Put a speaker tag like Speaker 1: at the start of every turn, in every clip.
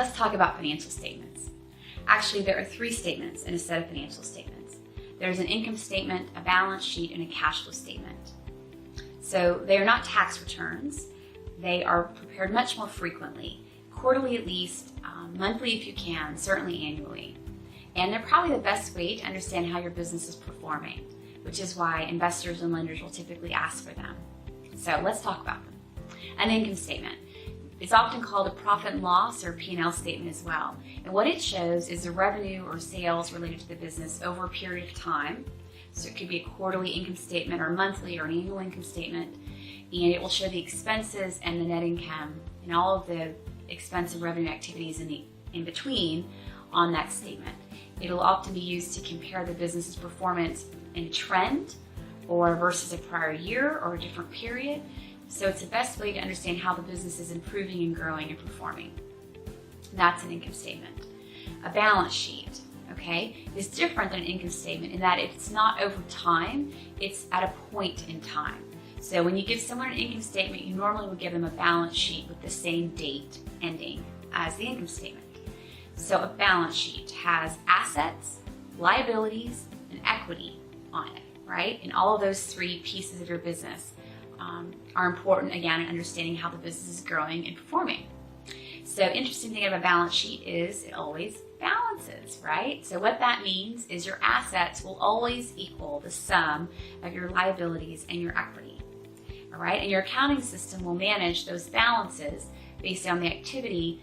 Speaker 1: Let's talk about financial statements. Actually, there are 3 statements in a set of financial statements. There's an income statement, a balance sheet, and a cash flow statement. So they are not tax returns. They are prepared much more frequently, quarterly at least, monthly if you can, certainly annually. And they're probably the best way to understand how your business is performing, which is why investors and lenders will typically ask for them. So let's talk about them. An income statement. It's often called a profit and loss or P&L statement as well. And what it shows is the revenue or sales related to the business over a period of time. So it could be a quarterly income statement or monthly or an annual income statement. And it will show the expenses and the net income and all of the expense and revenue activities in between on that statement. It'll often be used to compare the business's performance in a trend or versus a prior year or a different period. So it's the best way to understand how the business is improving and growing and performing. That's an income statement. A balance sheet, okay, is different than an income statement in that it's not over time, it's at a point in time. So when you give someone an income statement, you normally would give them a balance sheet with the same date ending as the income statement. So a balance sheet has assets, liabilities, and equity on it, right? And all of those 3 pieces of your business are important, again, in understanding how the business is growing and performing. So interesting thing about a balance sheet is it always balances, right? So what that means is your assets will always equal the sum of your liabilities and your equity. All right, and your accounting system will manage those balances based on the activity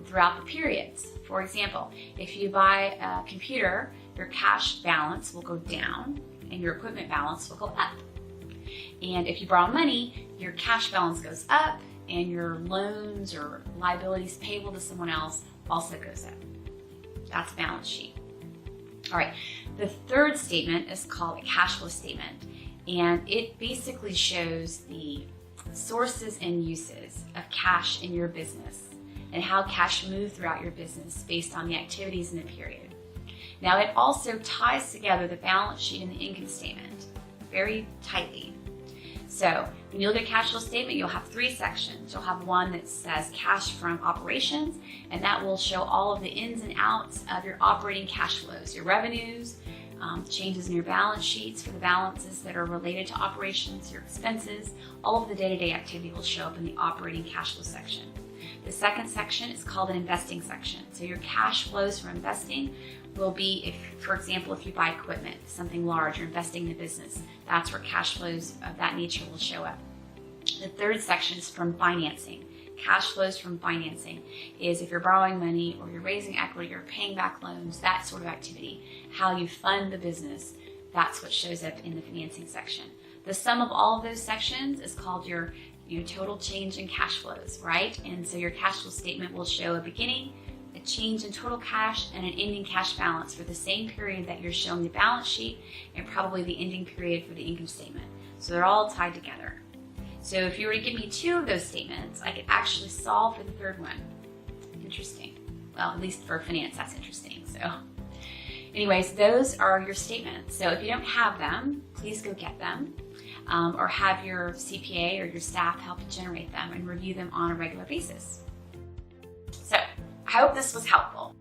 Speaker 1: throughout the periods. For example, if you buy a computer, your cash balance will go down and your equipment balance will go up. And if you borrow money, your cash balance goes up and your loans or liabilities payable to someone else also goes up. That's a balance sheet. All right, the 3rd statement is called a cash flow statement. And it basically shows the sources and uses of cash in your business and how cash moves throughout your business based on the activities in the period. Now it also ties together the balance sheet and the income statement very tightly. So when you look at a cash flow statement, you'll have 3 sections. You'll have one that says cash from operations, and that will show all of the ins and outs of your operating cash flows, your revenues, changes in your balance sheets for the balances that are related to operations, your expenses, all of the day-to-day activity will show up in the operating cash flow section. The 2nd section is called an investing section. So your cash flows from investing will be, if, for example, if you buy equipment, something large, you're investing in the business, that's where cash flows of that nature will show up. The 3rd section is from financing. Cash flows from financing is if you're borrowing money or you're raising equity or paying back loans, that sort of activity. How you fund the business, that's what shows up in the financing section. The sum of all of those sections is called your total change in cash flows, right? And so your cash flow statement will show a beginning, a change in total cash, and an ending cash balance for the same period that you're showing the balance sheet and probably the ending period for the income statement. So they're all tied together. So if you were to give me 2 of those statements, I could actually solve for the 3rd one. Interesting. Well, at least for finance, that's interesting. So anyways, those are your statements. So if you don't have them, please go get them or have your CPA or your staff help you generate them and review them on a regular basis. So I hope this was helpful.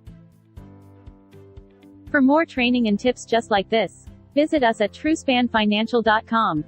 Speaker 2: For more training and tips just like this, visit us at truspanfinancial.com.